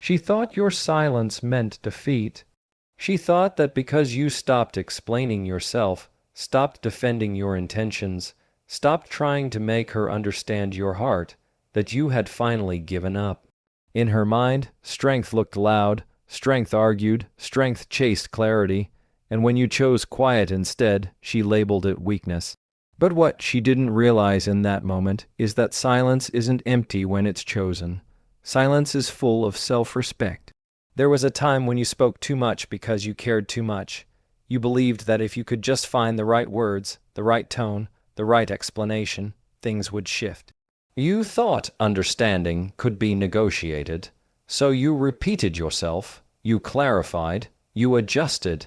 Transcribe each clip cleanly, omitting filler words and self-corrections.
She thought your silence meant defeat. She thought that because you stopped explaining yourself, stopped defending your intentions, stopped trying to make her understand your heart, that you had finally given up. In her mind, strength looked loud, strength argued, strength chased clarity, and when you chose quiet instead, she labeled it weakness. But what she didn't realize in that moment is that silence isn't empty when it's chosen. Silence is full of self-respect. There was a time when you spoke too much because you cared too much. You believed that if you could just find the right words, the right tone, the right explanation, things would shift. You thought understanding could be negotiated, so you repeated yourself, you clarified, you adjusted.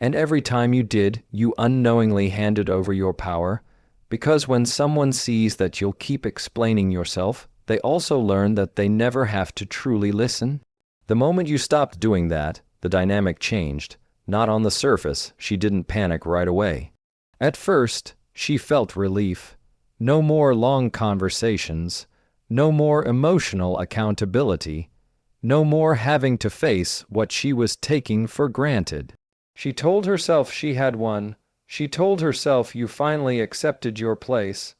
And every time you did, you unknowingly handed over your power, because when someone sees that you'll keep explaining yourself, they also learn that they never have to truly listen. The moment you stopped doing that, the dynamic changed. Not on the surface, she didn't panic right away. At first, she felt relief. No more long conversations, no more emotional accountability, no more having to face what she was taking for granted. She told herself she had won. She told herself you finally accepted your place.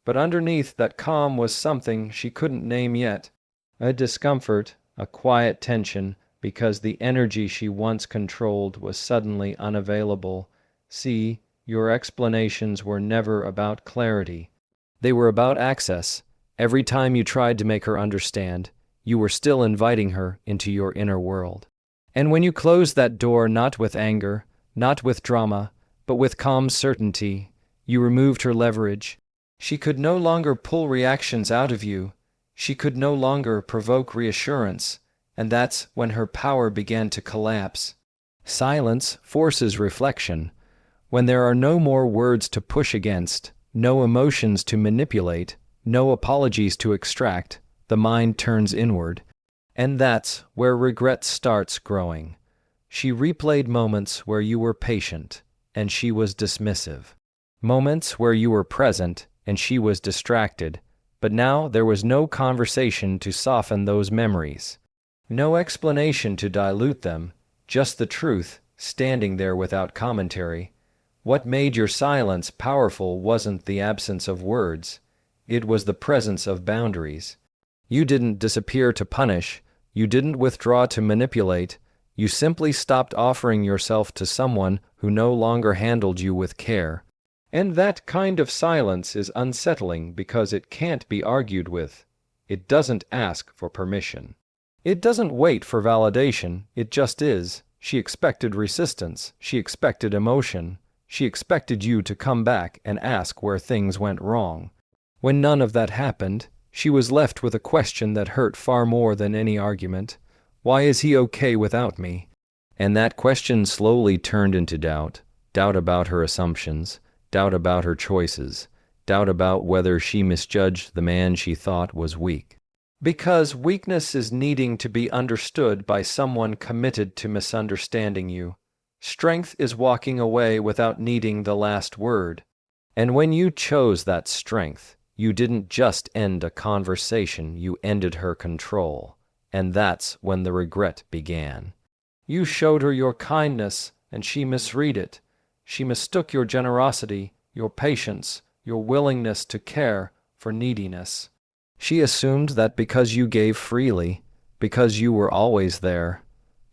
But underneath that calm was something she couldn't name yet. A discomfort, a quiet tension, because the energy she once controlled was suddenly unavailable. See, your explanations were never about clarity. They were about access. Every time you tried to make her understand, you were still inviting her into your inner world. And when you closed that door not with anger, not with drama, but with calm certainty, you removed her leverage. She could no longer pull reactions out of you. She could no longer provoke reassurance, and that's when her power began to collapse. Silence forces reflection. When there are no more words to push against, no emotions to manipulate, no apologies to extract, the mind turns inward. And that's where regret starts growing. She replayed moments where you were patient, and she was dismissive. Moments where you were present, and she was distracted. But now there was no conversation to soften those memories. No explanation to dilute them, just the truth, standing there without commentary. What made your silence powerful wasn't the absence of words. It was the presence of boundaries. You didn't disappear to punish. You didn't withdraw to manipulate. You simply stopped offering yourself to someone who no longer handled you with care. And that kind of silence is unsettling because it can't be argued with. It doesn't ask for permission. It doesn't wait for validation. It just is. She expected resistance. She expected emotion. She expected you to come back and ask where things went wrong. When none of that happened, she was left with a question that hurt far more than any argument. Why is he okay without me? And that question slowly turned into doubt. Doubt about her assumptions. Doubt about her choices. Doubt about whether she misjudged the man she thought was weak. Because weakness is needing to be understood by someone committed to misunderstanding you. Strength is walking away without needing the last word. And when you chose that strength, you didn't just end a conversation, you ended her control. And that's when the regret began. You showed her your kindness, and she misread it. She mistook your generosity, your patience, your willingness to care for neediness. She assumed that because you gave freely, because you were always there,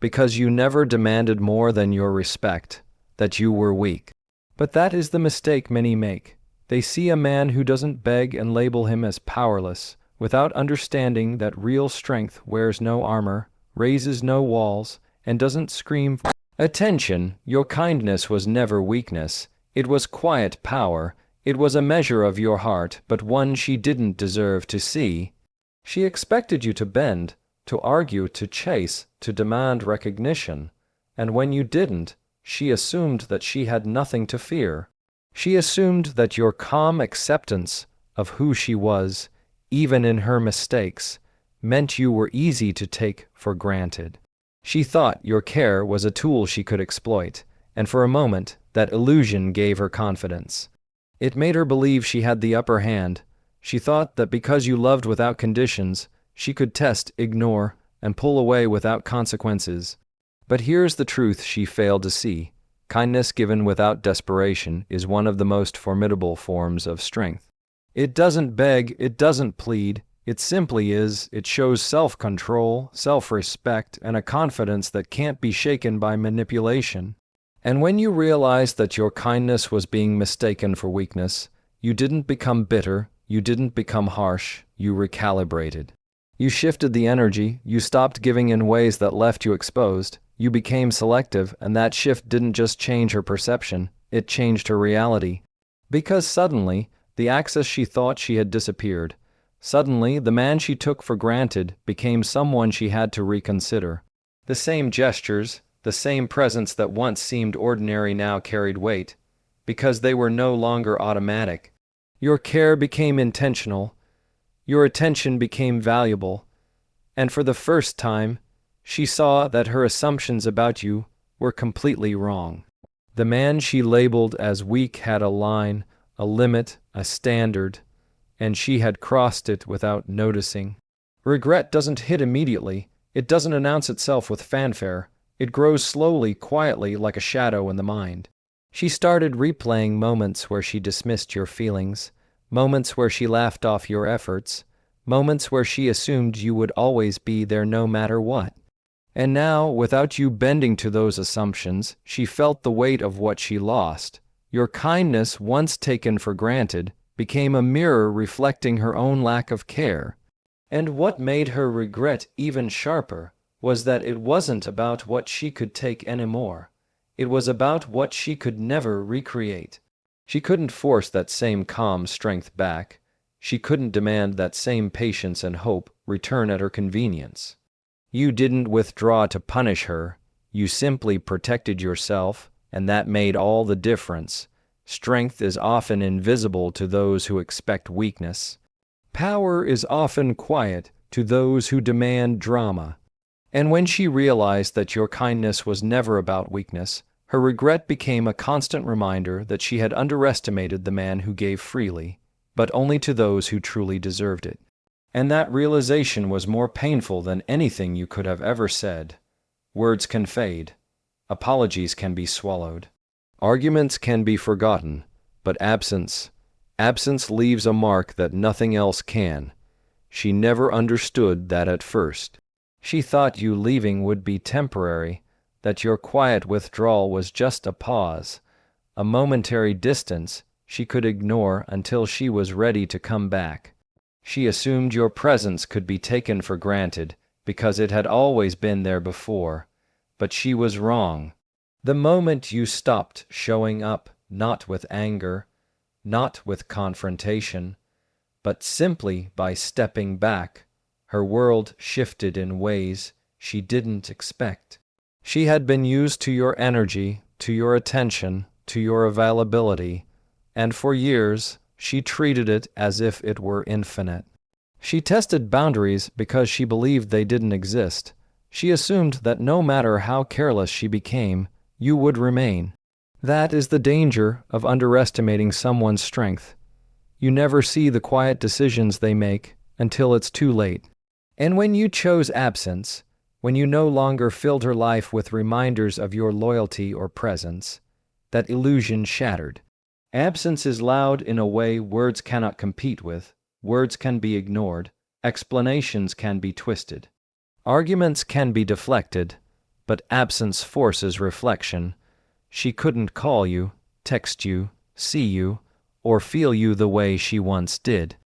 because you never demanded more than your respect, that you were weak. But that is the mistake many make. They see a man who doesn't beg and label him as powerless, without understanding that real strength wears no armor, raises no walls, and doesn't scream for attention. Your kindness was never weakness. It was quiet power. It was a measure of your heart, but one she didn't deserve to see. She expected you to bend, to argue, to chase, to demand recognition. And when you didn't, she assumed that she had nothing to fear. She assumed that your calm acceptance of who she was, even in her mistakes, meant you were easy to take for granted. She thought your care was a tool she could exploit, and for a moment, that illusion gave her confidence. It made her believe she had the upper hand. She thought that because you loved without conditions, she could test, ignore, and pull away without consequences. But here's the truth she failed to see. Kindness given without desperation is one of the most formidable forms of strength. It doesn't beg, it doesn't plead, it simply is. It shows self-control, self-respect, and a confidence that can't be shaken by manipulation. And when you realized that your kindness was being mistaken for weakness, you didn't become bitter, you didn't become harsh, you recalibrated. You shifted the energy, you stopped giving in ways that left you exposed, you became selective, and that shift didn't just change her perception, it changed her reality. Because suddenly, the access she thought she had disappeared. Suddenly, the man she took for granted became someone she had to reconsider. The same gestures, the same presence that once seemed ordinary now carried weight, because they were no longer automatic. Your care became intentional, your attention became valuable, and for the first time, she saw that her assumptions about you were completely wrong. The man she labeled as weak had a line, a limit, a standard, and she had crossed it without noticing. Regret doesn't hit immediately. It doesn't announce itself with fanfare. It grows slowly, quietly, like a shadow in the mind. She started replaying moments where she dismissed your feelings, moments where she laughed off your efforts, moments where she assumed you would always be there no matter what. And now, without you bending to those assumptions, she felt the weight of what she lost. Your kindness, once taken for granted, became a mirror reflecting her own lack of care. And what made her regret even sharper was that it wasn't about what she could take anymore. It was about what she could never recreate. She couldn't force that same calm strength back. She couldn't demand that same patience and hope return at her convenience. You didn't withdraw to punish her. You simply protected yourself, and that made all the difference. Strength is often invisible to those who expect weakness. Power is often quiet to those who demand drama. And when she realized that your kindness was never about weakness, her regret became a constant reminder that she had underestimated the man who gave freely, but only to those who truly deserved it. And that realization was more painful than anything you could have ever said. Words can fade. Apologies can be swallowed. Arguments can be forgotten, but absence leaves a mark that nothing else can. She never understood that at first. She thought you leaving would be temporary, that your quiet withdrawal was just a pause, a momentary distance she could ignore until she was ready to come back. She assumed your presence could be taken for granted because it had always been there before, but she was wrong. The moment you stopped showing up, not with anger, not with confrontation, but simply by stepping back, her world shifted in ways she didn't expect. She had been used to your energy, to your attention, to your availability, and for years she treated it as if it were infinite. She tested boundaries because she believed they didn't exist. She assumed that no matter how careless she became, you would remain. That is the danger of underestimating someone's strength. You never see the quiet decisions they make until it's too late. And when you chose absence, when you no longer filled her life with reminders of your loyalty or presence, that illusion shattered. Absence is loud in a way words cannot compete with. Words can be ignored. Explanations can be twisted. Arguments can be deflected, but absence forces reflection. She couldn't call you, text you, see you, or feel you the way she once did.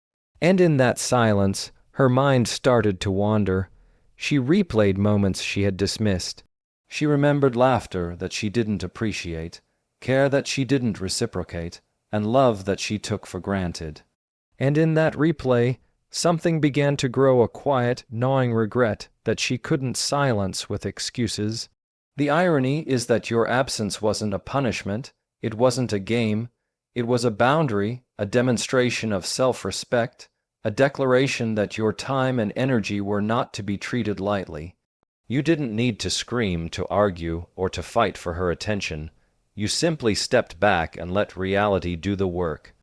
And in that silence, her mind started to wander. She replayed moments she had dismissed. She remembered laughter that she didn't appreciate, care that she didn't reciprocate, and love that she took for granted. And in that replay, something began to grow, a quiet, gnawing regret that she couldn't silence with excuses. The irony is that your absence wasn't a punishment, it wasn't a game, it was a boundary, a demonstration of self-respect, a declaration that your time and energy were not to be treated lightly. You didn't need to scream, to argue, or to fight for her attention. You simply stepped back and let reality do the work.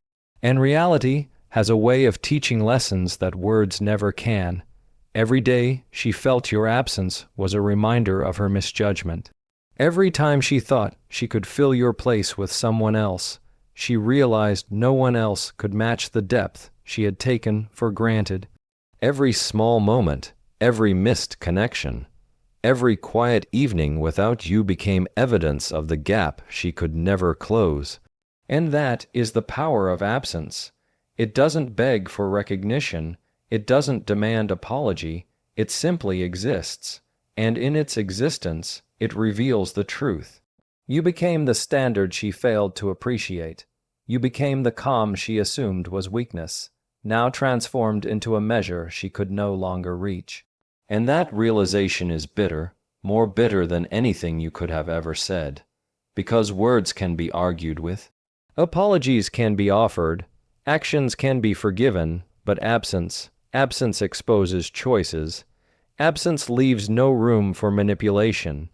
And reality has a way of teaching lessons that words never can. Every day she felt your absence was a reminder of her misjudgment. Every time she thought she could fill your place with someone else, she realized no one else could match the depth she had taken for granted. Every small moment, every missed connection, every quiet evening without you became evidence of the gap she could never close. And that is the power of absence. It doesn't beg for recognition, it doesn't demand apology, it simply exists, and in its existence, it reveals the truth. You became the standard she failed to appreciate. You became the calm she assumed was weakness, now transformed into a measure she could no longer reach. And that realization is bitter, more bitter than anything you could have ever said. Because words can be argued with, apologies can be offered, actions can be forgiven, but absence exposes choices. Absence leaves no room for manipulation.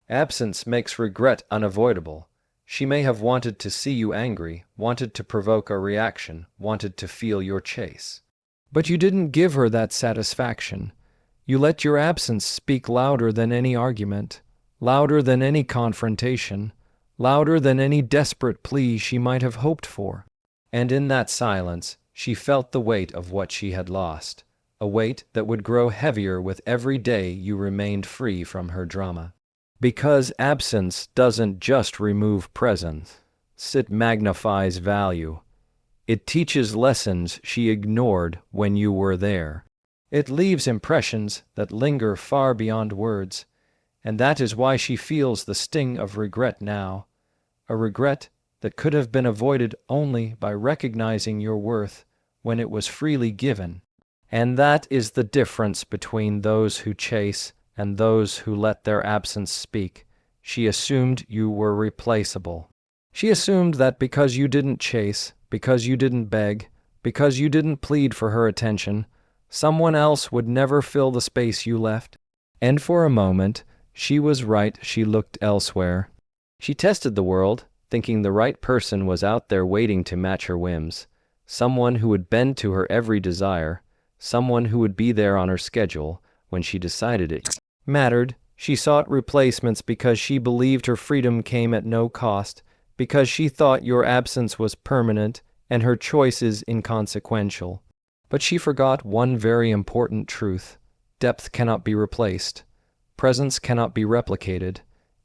Absence makes regret unavoidable. She may have wanted to see you angry, wanted to provoke a reaction, wanted to feel your chase. But you didn't give her that satisfaction. You let your absence speak louder than any argument, louder than any confrontation, louder than any desperate plea she might have hoped for. And in that silence, she felt the weight of what she had lost, a weight that would grow heavier with every day you remained free from her drama. Because absence doesn't just remove presence, it magnifies value. It teaches lessons she ignored when you were there. It leaves impressions that linger far beyond words, and that is why she feels the sting of regret now, a regret that could have been avoided only by recognizing your worth when it was freely given. And that is the difference between those who chase and those who let their absence speak. She assumed you were replaceable. She assumed that because you didn't chase, because you didn't beg, because you didn't plead for her attention, someone else would never fill the space you left. And for a moment, she was right. She looked elsewhere. She tested the world, thinking the right person was out there waiting to match her whims, someone who would bend to her every desire, someone who would be there on her schedule when she decided it mattered. She sought replacements because she believed her freedom came at no cost, because she thought your absence was permanent and her choices inconsequential. But she forgot one very important truth. Depth cannot be replaced. Presence cannot be replicated.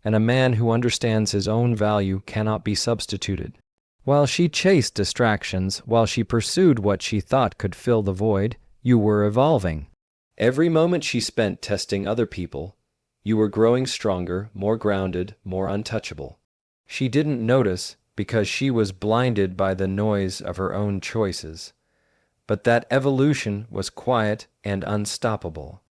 And a man who understands his own value cannot be substituted. While she chased distractions, while she pursued what she thought could fill the void, you were evolving. Every moment she spent testing other people, you were growing stronger, more grounded, more untouchable. She didn't notice because she was blinded by the noise of her own choices. But that evolution was quiet and unstoppable.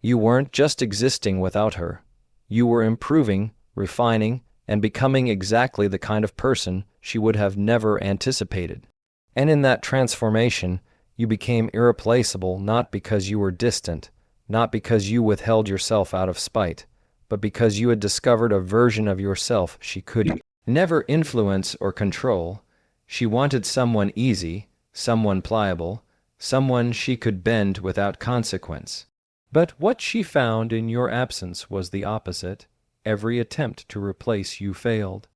You weren't just existing without her. You were improving, refining, and becoming exactly the kind of person she would have never anticipated. And in that transformation, you became irreplaceable not because you were distant, not because you withheld yourself out of spite, but because you had discovered a version of yourself she could never influence or control. She wanted someone easy, someone pliable, someone she could bend without consequence. But what she found in your absence was the opposite. Every attempt to replace you failed.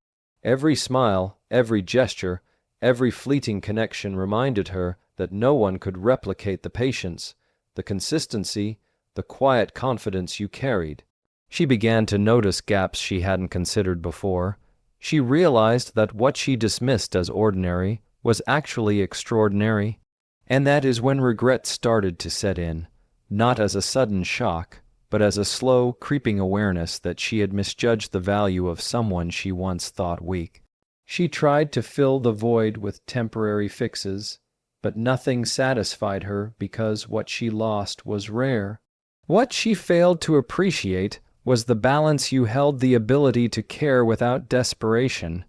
Every smile, every gesture, every fleeting connection reminded her that no one could replicate the patience, the consistency, the quiet confidence you carried. She began to notice gaps she hadn't considered before. She realized that what she dismissed as ordinary was actually extraordinary. And that is when regret started to set in, not as a sudden shock, but as a slow, creeping awareness that she had misjudged the value of someone she once thought weak. She tried to fill the void with temporary fixes, but nothing satisfied her because what she lost was rare. What she failed to appreciate was the balance you held, the ability to care without desperation,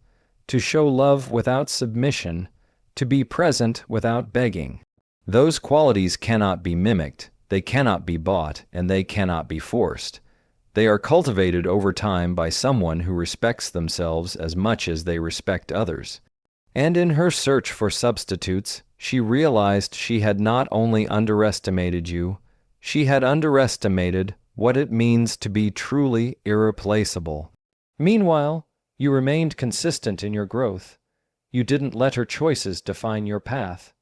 to show love without submission, to be present without begging. Those qualities cannot be mimicked, they cannot be bought, and they cannot be forced. They are cultivated over time by someone who respects themselves as much as they respect others. And in her search for substitutes, she realized she had not only underestimated you, She had underestimated what it means to be truly irreplaceable. Meanwhile, you remained consistent in your growth. You didn't let her choices define your path.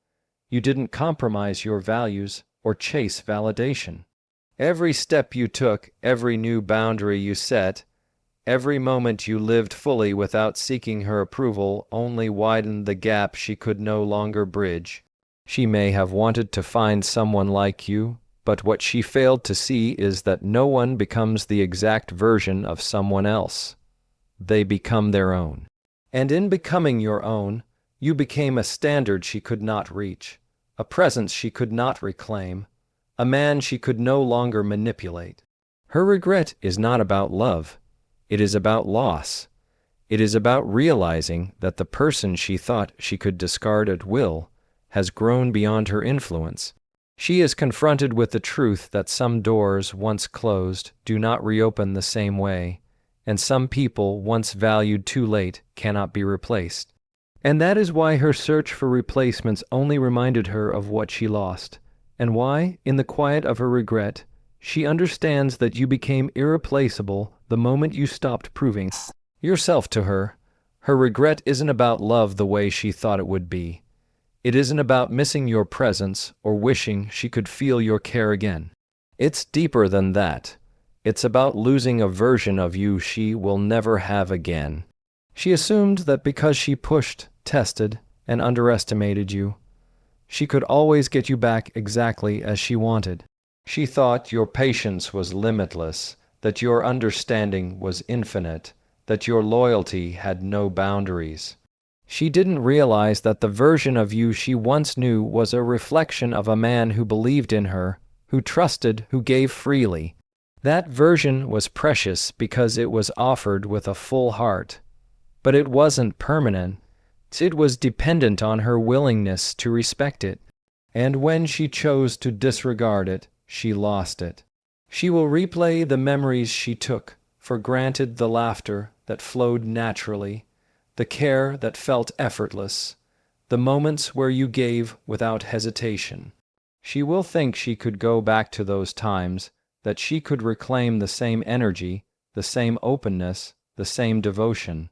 You didn't compromise your values or chase validation. Every step you took, every new boundary you set, every moment you lived fully without seeking her approval only widened the gap she could no longer bridge. She may have wanted to find someone like you, but what she failed to see is that no one becomes the exact version of someone else. They become their own. And in becoming your own, you became a standard she could not reach, a presence she could not reclaim, a man she could no longer manipulate. Her regret is not about love. It is about loss. It is about realizing that the person she thought she could discard at will has grown beyond her influence. She is confronted with the truth that some doors once closed do not reopen the same way, and some people once valued too late cannot be replaced. And that is why her search for replacements only reminded her of what she lost, and why, in the quiet of her regret, she understands that you became irreplaceable the moment you stopped proving yourself to her. Her regret isn't about love the way she thought it would be. It isn't about missing your presence or wishing she could feel your care again. It's deeper than that. It's about losing a version of you she will never have again. She assumed that because she pushed, tested, and underestimated you, she could always get you back exactly as she wanted. She thought your patience was limitless, that your understanding was infinite, that your loyalty had no boundaries. She didn't realize that the version of you she once knew was a reflection of a man who believed in her, who trusted, who gave freely. That version was precious because it was offered with a full heart. But it wasn't permanent. It was dependent on her willingness to respect it. And when she chose to disregard it, she lost it. She will replay the memories she took for granted, the laughter that flowed naturally, the care that felt effortless, the moments where you gave without hesitation. She will think she could go back to those times, that she could reclaim the same energy, the same openness, the same devotion.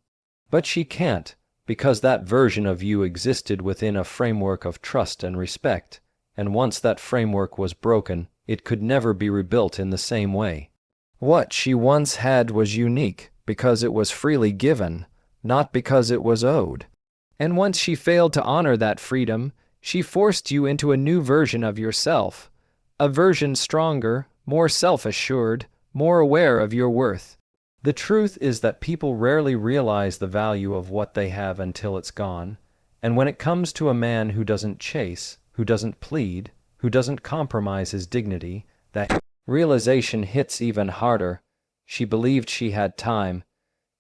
But she can't, because that version of you existed within a framework of trust and respect, and once that framework was broken, it could never be rebuilt in the same way. What she once had was unique because it was freely given, not because it was owed. And once she failed to honor that freedom, she forced you into a new version of yourself, a version stronger, more self-assured, more aware of your worth. The truth is that people rarely realize the value of what they have until it's gone, and when it comes to a man who doesn't chase, who doesn't plead, who doesn't compromise his dignity, that realization hits even harder. She believed she had time.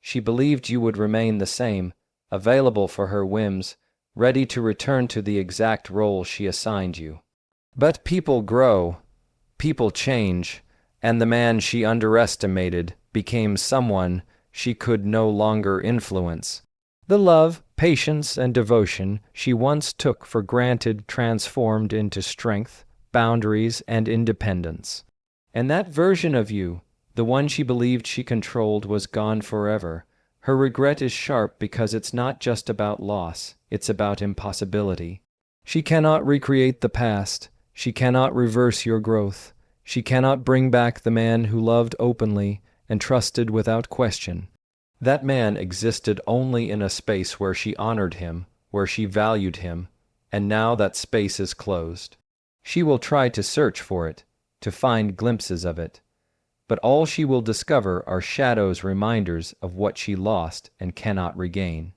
She believed you would remain the same, available for her whims, ready to return to the exact role she assigned you. But people grow, people change, and the man she underestimated became someone she could no longer influence. The love, patience, and devotion she once took for granted transformed into strength, boundaries, and independence. And that version of you, the one she believed she controlled, was gone forever. Her regret is sharp because it's not just about loss, it's about impossibility. She cannot recreate the past. She cannot reverse your growth. She cannot bring back the man who loved openly and trusted without question. That man existed only in a space where she honored him, where she valued him, and now that space is closed. She will try to search for it, to find glimpses of it, but all she will discover are shadows, reminders of what she lost and cannot regain.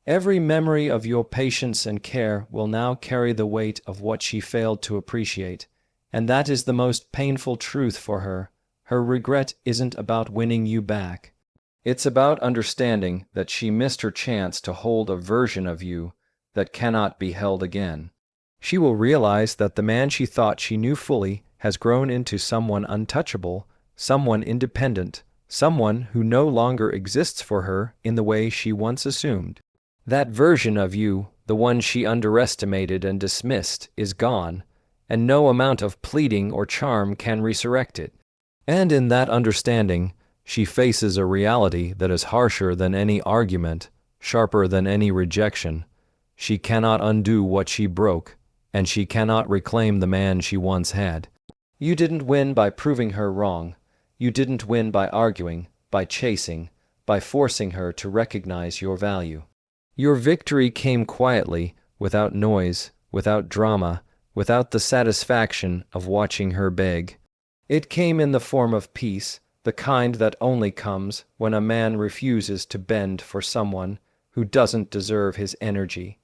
Every memory of your patience and care will now carry the weight of what she failed to appreciate, and that is the most painful truth for her. Her regret isn't about winning you back. It's about understanding that she missed her chance to hold a version of you that cannot be held again. She will realize that the man she thought she knew fully has grown into someone untouchable, someone independent, someone who no longer exists for her in the way she once assumed. That version of you, the one she underestimated and dismissed, is gone, and no amount of pleading or charm can resurrect it. And in that understanding, she faces a reality that is harsher than any argument, sharper than any rejection. She cannot undo what she broke, and she cannot reclaim the man she once had. You didn't win by proving her wrong. You didn't win by arguing, by chasing, by forcing her to recognize your value. Your victory came quietly, without noise, without drama, without the satisfaction of watching her beg. It came in the form of peace, the kind that only comes when a man refuses to bend for someone who doesn't deserve his energy.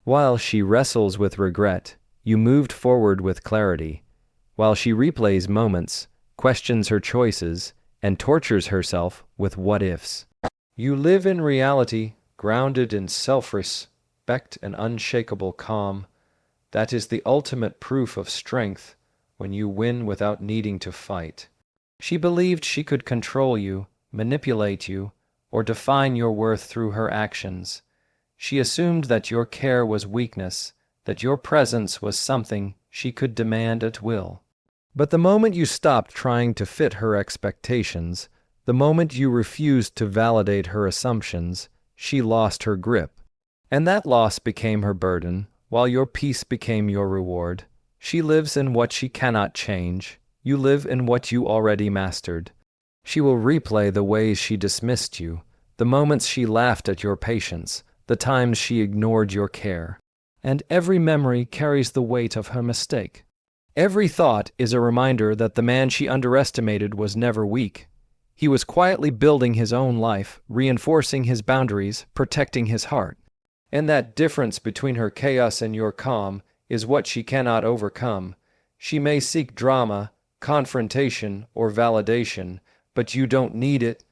While she wrestles with regret, you moved forward with clarity. While she replays moments, questions her choices, and tortures herself with what-ifs, you live in reality, grounded in self-respect and unshakable calm. That is the ultimate proof of strength, when you win without needing to fight. She believed she could control you, manipulate you, or define your worth through her actions. She assumed that your care was weakness, that your presence was something she could demand at will. But the moment you stopped trying to fit her expectations, the moment you refused to validate her assumptions, she lost her grip. And that loss became her burden, while your peace became your reward. She lives in what she cannot change. You live in what you already mastered. She will replay the ways she dismissed you, the moments she laughed at your patience, the times she ignored your care. And every memory carries the weight of her mistake. Every thought is a reminder that the man she underestimated was never weak. He was quietly building his own life, reinforcing his boundaries, protecting his heart. And that difference between her chaos and your calm is what she cannot overcome. She may seek drama, confrontation, or validation, but you don't need it.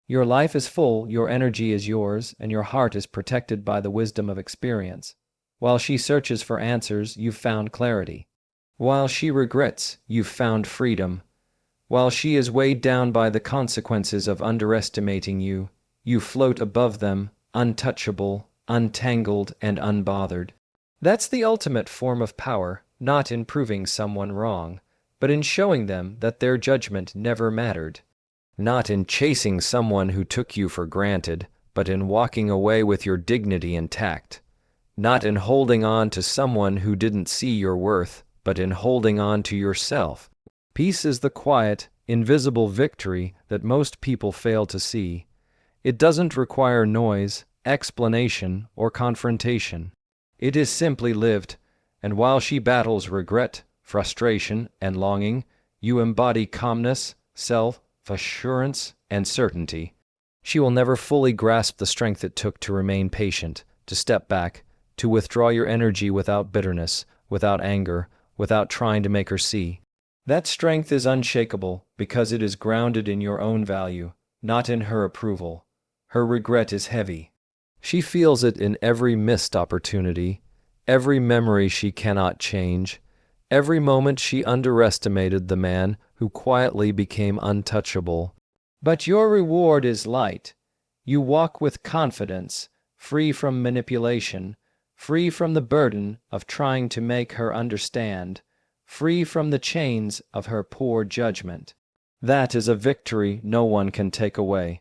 Your life is full, your energy is yours, and your heart is protected by the wisdom of experience. While she searches for answers, you've found clarity. While she regrets, you've found freedom. While she is weighed down by the consequences of underestimating you, you float above them, untouchable, untangled, and unbothered. That's the ultimate form of power, not in proving someone wrong, but in showing them that their judgment never mattered. Not in chasing someone who took you for granted, but in walking away with your dignity intact. Not in holding on to someone who didn't see your worth, but in holding on to yourself. Peace is the quiet, invisible victory that most people fail to see. It doesn't require noise, explanation, or confrontation. It is simply lived, and while she battles regret, frustration, and longing, you embody calmness, self-assurance, and certainty. She will never fully grasp the strength it took to remain patient, to step back, to withdraw your energy without bitterness, without anger, without trying to make her see. That strength is unshakable because it is grounded in your own value, not in her approval. Her regret is heavy. She feels it in every missed opportunity, every memory she cannot change, every moment she underestimated the man who quietly became untouchable. But your reward is light. You walk with confidence, free from manipulation, free from the burden of trying to make her understand, free from the chains of her poor judgment. That is a victory no one can take away,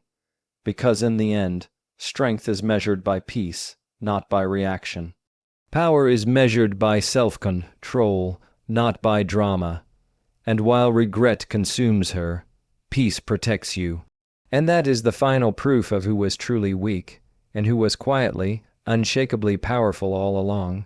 because in the end, strength is measured by peace, not by reaction. Power is measured by self-control, not by drama. And while regret consumes her, peace protects you. And that is the final proof of who was truly weak, and who was quietly, unshakably powerful all along.